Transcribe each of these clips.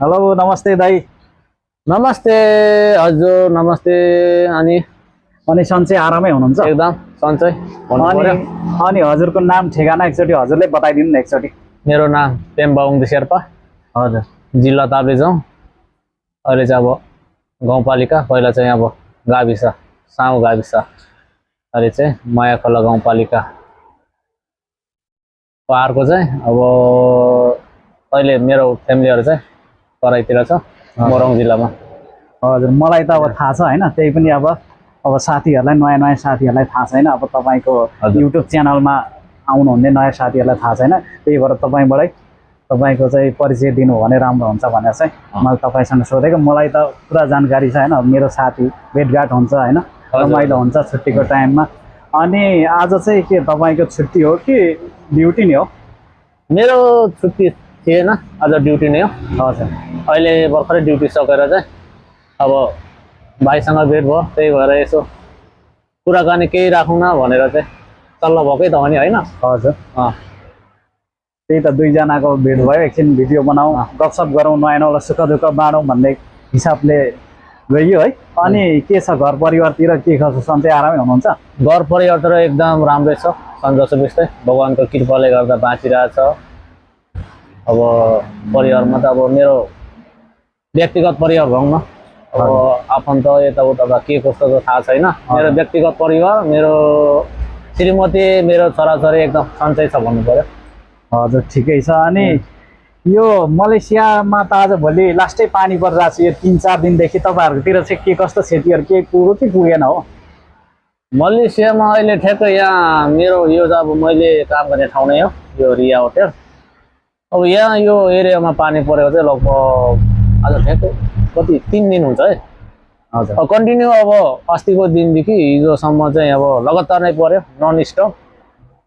Hello नमस्ते दाई। नमस्ते हजुर, नमस्ते। अनि सन्चै आरामै हुनुहुन्छ? एकदम सन्चै भन्नु अनि पर्यो। अनि हजुरको नाम ठेगाना एकचोटि हजुरले बताइदिनु न एकचोटि। मेरो नाम पेम्बा उङ्दी शेर्पा, हजुर। जिल्ला ताप्लेजुङ। अहिले चाहिँ अब गाउँपालिका, पहिला चाहिँ अब गाविस, साउ गाविस, अहिले चाहिँ मायाखोला गाउँपालिका। पहाडको चाहिँ अब अहिले मेरो फ्यामिलीहरू चाहिँ तराईतिर छ, मोरङ जिल्लामा। हजुर, मलाई त अब थाहा छ होइन, त्यही पनि अब साथीहरूलाई, नयाँ नयाँ साथीहरूलाई थाहा छैन। अब तपाईँको युट्युब च्यानलमा आउनुहुने नयाँ साथीहरूलाई थाहा छैन, त्यही भएर तपाईँको चाहिँ परिचय दिनु हो भने राम्रो हुन्छ भनेर चाहिँ मैले तपाईँसँग सोधेको। मलाई त पुरा जानकारी छ होइन, मेरो साथी भेटघाट हुन्छ होइन, रमाइलो हुन्छ छुट्टीको टाइममा। अनि आज चाहिँ के तपाईँको छुट्टी हो कि ड्युटी नै हो? मेरो छुट्टी थिएन, आज ड्युटी नै हो। हजुर। अहिले भर्खरै ड्युटी सकेर चाहिँ अब भाइसँग भेट भयो, त्यही भएर यसो कुराकानी केही राखौँ न भनेर चाहिँ सल्लाह भएकै त हो नि, होइन? हजुर। त्यही त दुईजनाको भेट भयो, एकछिन भिडियो बनाऊ, गफसप गरौँ, नयाँ नौलो सुख दुःख बाँडौँ भन्ने हिसाबले गइयो है। अनि के छ घर परिवारतिर, के कसो सन्चै आरामै हुनुहुन्छ? घर परिवारतिर एकदम राम्रै छ, सन्जो बिस्तै भगवान्को कृपाले गर्दा बाँचिरहेछ। अब परिवारमा त अब मेरो व्यक्तिगत परिवार भनौँ न, अब आफन्त यताउता के कस्तो त थाहा छैन। मेरो व्यक्तिगत परिवार, मेरो श्रीमती, मेरो छोराछोरी एकदम सन्चै छ भन्नु पर्यो। हजुर, ठिकै छ। अनि यो मलेसियामा त आजभोलि लास्टै पानी परिरहेको छ, यो 3-4 दिनदेखि तपाईँहरूकोतिर चाहिँ के कस्तो क्षतिहरू के पुग्यो कि पुगेन हो? मलेसियामा अहिले ठ्याक्कै यहाँ मेरो यो चाहिँ अब मैले काम गर्ने ठाउँ नै हो, यो रिया होटेल। अब यहाँ यो एरियामा पानी परेको चाहिँ लगभग आज ठ्याक्कै कति 3 दिन हुन्छ है। हजुर। कन्टिन्यू अब अस्तिको दिनदेखि हिजोसम्म चाहिँ अब लगातार नै पर्यो, नन स्टप।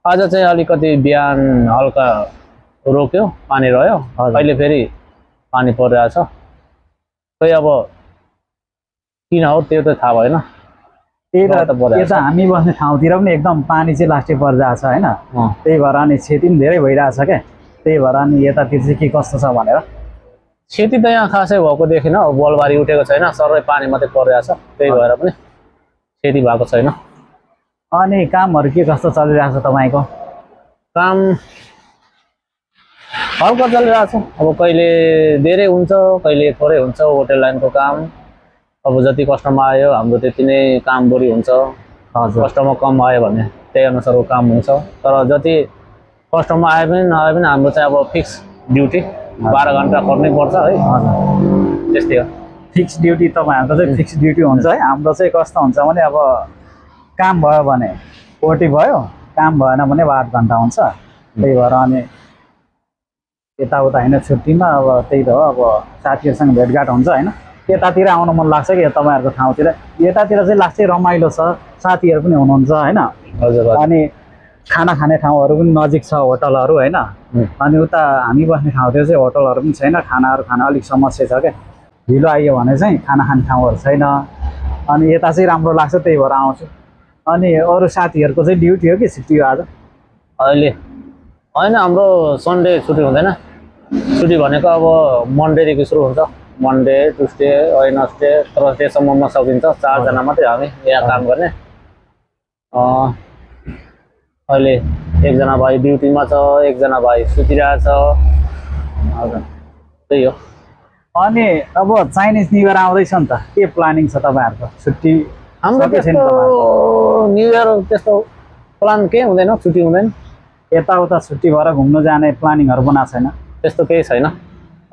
आज चाहिँ अलिकति बिहान हल्का रोक्यो, पानी रह्यो, अहिले फेरि पानी परिरहेछ। खै अब किन हो त्यो त थाहा भएन। यता हामी बस्ने ठाउँतिर पनि एकदम पानी चाहिँ लास्टै परिरहेको छ होइन, त्यही भएर अनि क्षति पनि धेरै भइरहेछ क्या। त्यही भएर अनि यतातिर चाहिँ के कस्तो छ भनेर। क्षति त यहाँ खासै भएको देखिन, बलबारी उठेको छैन, सबै पानी मात्रै परिरहेछ, त्यही भएर पनि क्षति भएको छैन। अनि कामहरू के कस्तो चलिरहेछ तपाईँको? काम हल्का चलिरहेछ, अब कहिले धेरै हुन्छ, कहिले थोरै हुन्छ होटेल लाइनको काम। अब जति कस्टमर आयो हाम्रो त्यति नै काम बढी हुन्छ। कस्टमर कम आयो भने त्यही अनुसारको काम हुन्छ। तर जति कस्टमर आए पनि नआए पनि हाम्रो चाहिँ अब फिक्स ड्युटी 12 घन्टा गर्नै पर्छ है। त्यस्तै हो, फिक्स ड्युटी। तपाईँहरूको चाहिँ फिक्स ड्युटी हुन्छ है। हाम्रो चाहिँ कस्तो हुन्छ भने अब काम भयो भने ओटी भयो, काम भएन भने 8 घन्टा हुन्छ। त्यही भएर अनि यताउता होइन छुट्टीमा अब त्यही त हो, अब साथीहरूसँग भेटघाट हुन्छ होइन। यतातिर आउन मन लाग्छ कि तपाईँहरूको ठाउँतिर? यतातिर चाहिँ लाग्छ रमाइलो छ, साथीहरू पनि हुनुहुन्छ होइन। अनि खाना खाने ठाउँहरू पनि नजिक छ, होटलहरू होइन। अनि उता हामी बस्ने ठाउँतिर चाहिँ होटलहरू पनि छैन, खानाहरू खान अलिक समस्या छ क्या। ढिलो आइयो भने चाहिँ खाना खाने ठाउँहरू छैन। अनि यता चाहिँ राम्रो लाग्छ, त्यही भएर आउँछु। अनि अरू साथीहरूको चाहिँ ड्युटी हो कि छुट्टी हो आज? अहिले होइन, हाम्रो सन्डे छुट्टी हुँदैन। छुट्टी भनेको अब मन्डेदेखि सुरु हुन्छ, मन्डे, ट्युसडे, वेडनेसडे, थर्सडेसम्ममा सकिन्छ। 4 जना मात्रै हामी यहाँ काम गर्ने। अहिले 1 जना भाइ ड्युटीमा छ, 1 जना भाइ सुतिरहेछ। हजुर, त्यही हो। अनि अब चाइनिज न्यु इयर आउँदैछ नि त, के प्लानिङ छ तपाईँहरूको? छुट्टी हाम्रो त्यस्तो न्यु इयर त्यस्तो प्लान केही हुँदैन, छुट्टी हुँदैन। यताउता छुट्टी भएर घुम्नु जाने प्लानिङहरू बनाएको छैन? त्यस्तो केही छैन,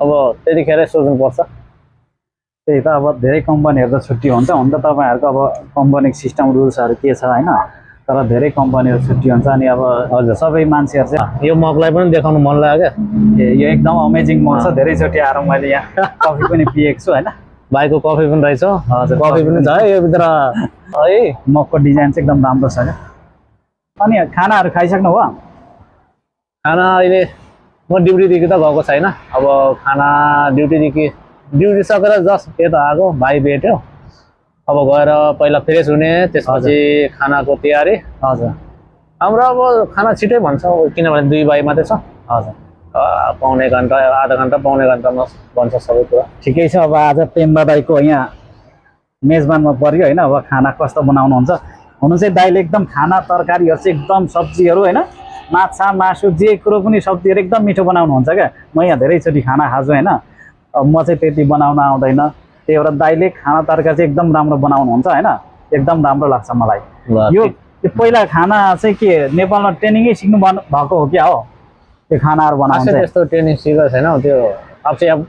अब त्यतिखेरै सोच्नुपर्छ। त्यही त, अब धेरै कम्पनीहरू त छुट्टी हुन्छ। हुन त तपाईँहरूको अब कम्पनीको सिस्टम रुल्सहरू के छ होइन, तर धेरै कम्पनीहरू छुट्टी हुन्छ। अनि अब हजुर सबै मान्छेहरू चाहिँ यो मगलाई पनि देखाउनु मन लाग्यो क्या। यो एकदम अमेजिङ मग छ, धेरैचोटि आएर मैले यहाँ कफी पनि पिएको छु होइन। भाइको कफी पनि रहेछ। हजुर, कफी पनि छ है यो भित्र है। मगको डिजाइन चाहिँ एकदम राम्रो छ क्या। अनि खानाहरू खाइसक्नु भयो? खाना अहिले म ड्युटीदेखि त गएको छैन। अब खाना ड्युटी सकेर जस्ट यता आएको, भाइ भेट्यो। अब गएर पहिला फ्रेस हुने, त्यसपछि खानाको तयारी। हजुर। हाम्रो अब खाना छिटै भन्छ, किनभने 2 भाइ मात्रै छ। हजुर। पाउने घन्टा आधा घन्टा पाउने घन्टामा बन्छ सबै कुरा। ठिकै छ। अब आज पेम्बा दाईको यहाँ मेजबानमा पर्यो होइन। अब खाना कस्तो बनाउनुहुन्छ हुनु चाहिँ दाईले एकदम खाना तरकारीहरू चाहिँ एकदम सब्जीहरू होइन माछा मासु जे कुरो पनि सब्जीहरू एकदम मिठो बनाउनुहुन्छ क्या। म यहाँ धेरैचोटि खाना खान्छु होइन। अब म चाहिँ त्यति बनाउन आउँदैन, त्यही भएर दाईले खाना तरकारी चाहिँ एकदम राम्रो बनाउनुहुन्छ होइन। एकदम राम्रो लाग्छ मलाई। यो पहिला खाना चाहिँ के नेपालमा ट्रेनिङै सिक्नु भएको हो क्या हो त्यो खानाहरू बनाउनु चाहिँ? त्यस्तो ट्रेनिङ सिकेको छैन, त्यो आफै आफ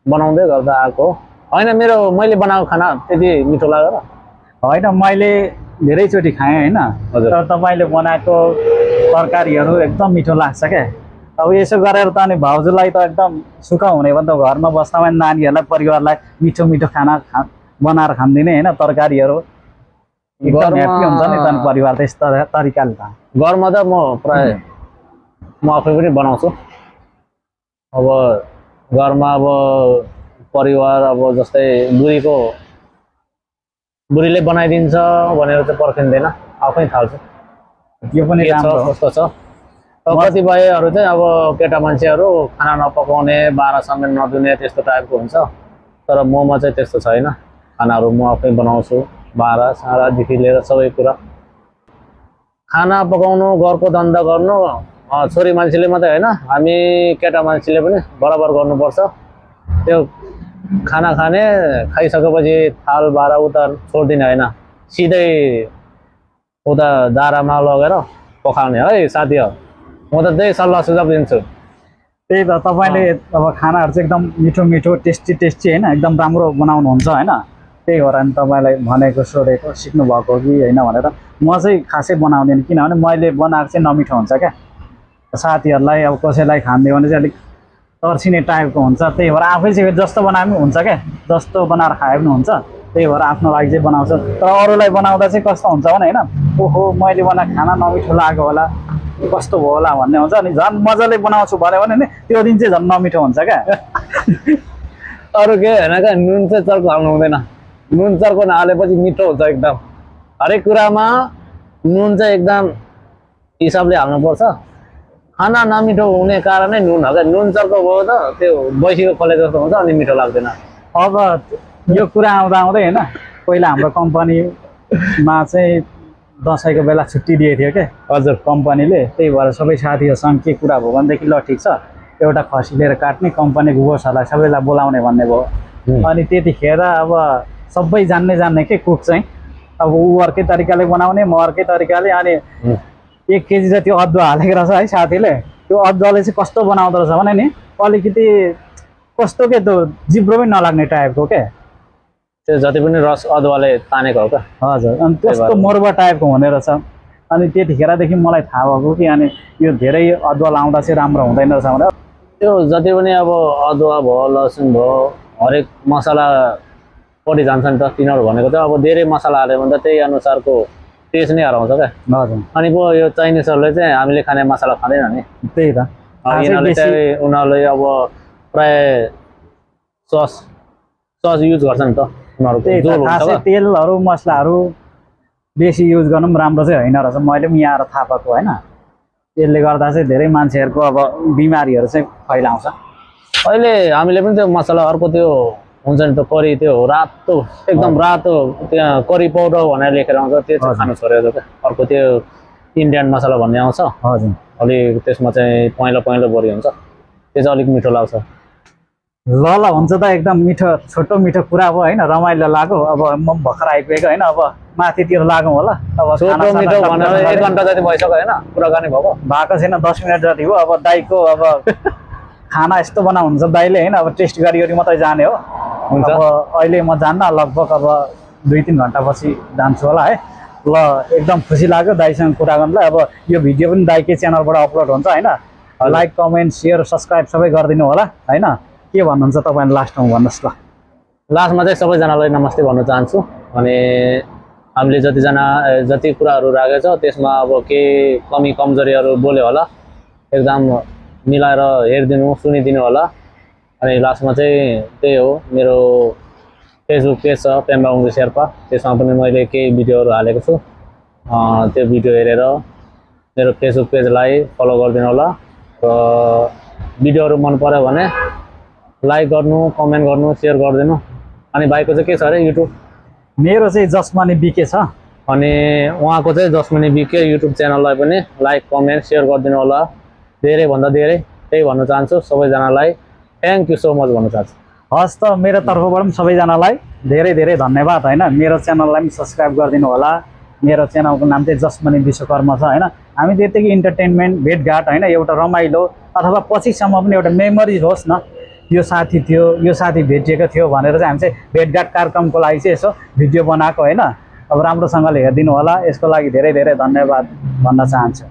बनाउँदै गर्दा आएको होइन। मैले बनाएको खाना त्यति मिठो लागेर होइन, मैले धेरैचोटि खाएँ होइन। तर तपाईँले बनाएको तरकारीहरू एकदम मिठो लाग्छ क्या। अब यसो गरेर त अनि भाउजूलाई त एकदम सुख हुने भयो नि त, घरमा बस्दामा नानीहरूलाई परिवारलाई मिठो मिठो खाना बनाएर खानिदिने होइन। तरकारीहरू एकदम ह्याप्पी हुन्छ नि त परिवार त यस्तो तरिकाले त। घरमा त म प्राय म आफै पनि बनाउँछु। अब घरमा अब परिवार अब जस्तै बुढीले बनाइदिन्छ भनेर चाहिँ पर्खिँदैन, आफै थाल्छु। यो पनि राम्रो कस्तो छ। कतिपयहरू चाहिँ अब केटा मान्छेहरू खाना नपकाउने, भाँडा समेत नधुने त्यस्तो टाइपको हुन्छ। तर ममा चाहिँ त्यस्तो छैन, खानाहरू म आफै बनाउँछु। भाँडा साँडादेखि लिएर सबै कुरा। खाना पकाउनु घरको धन्दा गर्नु छोरी मान्छेले मात्रै होइन, हामी केटा मान्छेले पनि बराबर गर्नुपर्छ। त्यो खाना खाने, खाइसकेपछि थाल भाँडा उता छोडिदिने होइन, सिधै उता दारामा लगेर पकाउने है साथीहरू। म त त्यही सल्लाह सुझाव दिन्छु। त्यही त तपाईँले अब खानाहरू चाहिँ एकदम मिठो मिठो टेस्टी होइन एकदम राम्रो बनाउनुहुन्छ होइन। त्यही भएर नि तपाईँलाई भनेको सोधेको सिक्नु भएको कि होइन भनेर। म चाहिँ खासै बनाउँदिनँ, किनभने मैले बनाएको चाहिँ नमिठो हुन्छ क्या। साथीहरूलाई अब कसैलाई खानिदियो भने चाहिँ अलिक तर्सिने टाइपको हुन्छ। त्यही भएर आफै चाहिँ जस्तो बनाए पनि हुन्छ क्या, जस्तो बनाएर खाए पनि हुन्छ। त्यही भएर आफ्नो लागि चाहिँ बनाउँछ। तर अरूलाई बनाउँदा चाहिँ कस्तो हुन्छ भने होइन, ओहो मैले बनाएको खाना नमिठो लाग्यो होला, कस्तो भयो होला भन्ने हुन्छ। अनि झन् मजाले बनाउँछु भन्यो भने नि त्यो दिन चाहिँ झन् नमिठो हुन्छ क्या। अरू केही होइन क्या, नुन चाहिँ चर्को हाल्नु हुँदैन। नुन चर्को नहालेपछि मिठो हुन्छ एकदम। हरेक कुरामा नुन चाहिँ एकदम हिसाबले हाल्नुपर्छ। खाना नमिठो हुने कारणै नुन हो क्या। नुन चर्को भयो त त्यो बैसीको खोले जस्तो हुन्छ, अनि मिठो लाग्दैन। अब यो कुरा आउँदा होइन, पहिला हाम्रो कम्पनीमा चाहिँ दसैँको बेला छुट्टी दिएको थियो क्या हजुर कम्पनीले। त्यही भएर सबै साथीहरूसँग के कुरा भयो भनेदेखि ल ठिक छ एउटा खसी लिएर काट्ने, कम्पनीको बोसहरूलाई सबैलाई बोलाउने भन्ने भयो। अनि त्यतिखेर अब सबै जान्ने के कुक चाहिँ अब ऊ अर्कै तरिकाले बनाउने, म अर्कै तरिकाले। अनि 1 केजी जति अदुवा हालेको रहेछ है साथीले। त्यो अदुवाले चाहिँ कस्तो बनाउँदो रहेछ भने नि अलिकति कस्तो के त्यो जिब्रो पनि नलाग्ने टाइपको क्या। त्यो जति पनि रस अदुवाले तानेको हो क्या। हजुर, अनि त्यस्तो मरुवा टाइपको हुने रहेछ। अनि त्यतिखेरदेखि मलाई थाहा भएको कि अनि यो धेरै अदुवा लाउँदा चाहिँ राम्रो हुँदैन रहेछ भनेर। त्यो जति पनि अब अदुवा भयो, लसुन भयो, हरेक मसला पट्टि जान्छ नि त। तिनीहरू भनेको चाहिँ अब धेरै मसला हाल्यो भने त त्यही अनुसारको टेस्ट नै हराउँछ क्या। हजुर, अनि पो यो चाइनिजहरूले चाहिँ हामीले खाने मसला खाँदैन नि। त्यही त उनीहरूले अब प्राय सस युज गर्छ नि त उनीहरूको। तेलहरू मसलाहरू बेसी युज गर्नु पनि राम्रो चाहिँ होइन रहेछ। मैले पनि यहाँ आएर थाहा पाएको होइन। त्यसले गर्दा चाहिँ धेरै मान्छेहरूको अब बिमारीहरू चाहिँ फैलाउँछ। अहिले हामीले पनि त्यो मसला अर्को त्यो हुन्छ नि त करी, त्यो रातो एकदम रातो त्यहाँ करी पाउडर भनेर लेखेर आउँछ, त्यो चाहिँ खानु छोडेको क्या। अर्को त्यो इन्डियन मसला भन्ने आउँछ। हजुर, अलिक त्यसमा चाहिँ पहेँलो बढी हुन्छ, त्यो चाहिँ अलिक मिठो लाग्छ। ल हुन्छ त एकदम मिठो छोटो मिठो कुरा भयो होइन, रमाइलो लाग्यो। अब म भर्खर आइपुगेको होइन, अब माथितिर लागौँ होला। अब छोटो मिठो भनेर 1 घन्टा जति भइसक्यो होइन कुराकानी भएको छैन, 10 मिनट जति हो। अब दाईको अब खाना यस्तो बनाउनुहुन्छ दाईले होइन, अब टेस्ट गरी मात्रै जाने हो। अब अहिले म जान्न, लगभग अब 2-3 घन्टापछि जान्छु होला है। ल एकदम खुसी लाग्यो दाईसँग कुरा गर्नुलाई। अब यो भिडियो पनि दाईकै च्यानलबाट अपलोड हुन्छ होइन। लाइक कमेन्ट सेयर सब्सक्राइब सबै गरिदिनु होला होइन। के भन्नुहुन्छ तपाईँले लास्टमा भन्नुहोस् ल। लास्टमा चाहिँ सबैजनालाई नमस्ते भन्न चाहन्छु। अनि हामीले जति कुराहरू राखेको छ त्यसमा अब केही कमी कमजोरीहरू बोल्यो होला, एकदम मिलाएर हेरिदिनु सुनिदिनु होला। अनि लास्टमा चाहिँ त्यही हो, मेरो फेसबुक पेज छ पेम्बा उङ्गे शेर्पा, त्यसमा पनि मैले केही भिडियोहरू हालेको छु। त्यो भिडियो हेरेर मेरो फेसबुक पेजलाई फलो गरिदिनु होला। र भिडियोहरू मन पर्यो भने लाइक गर्नु, कमेन्ट गर्नु, सेयर गरिदिनु। अनि भाइको चाहिँ के छ अरे युट्युब? मेरो चाहिँ जसमनी बिके छ। अनि उहाँको चाहिँ जसमनी बिके युट्युब च्यानललाई पनि लाइक कमेन्ट सेयर गरिदिनु होला। धेरैभन्दा धेरै त्यही भन्न चाहन्छु सबैजनालाई थ्याङ्क यू सो मच भन्न चाहन्छु। हस् त मेरो तर्फबाट पनि सबैजनालाई धेरै धेरै धन्यवाद होइन। मेरो च्यानललाई पनि सब्सक्राइब गरिदिनु होला। मेरो च्यानलको नाम चाहिँ जसमनी विश्वकर्मा छ होइन। हामी त्यतिकै इन्टरटेनमेन्ट भेटघाट होइन, एउटा रमाइलो अथवा पछिसम्म पनि एउटा मेमोरिज होस् न, यो साथी थियो, यो साथी भेटिएको थियो भनेर चाहिँ हामी चाहिँ भेटघाट कार्यक्रमको लागि चाहिँ यसो भिडियो बनाएको होइन। अब राम्रोसँगले हेरिदिनु होला। यसको लागि धेरै धेरै धन्यवाद भन्न चाहन्छु।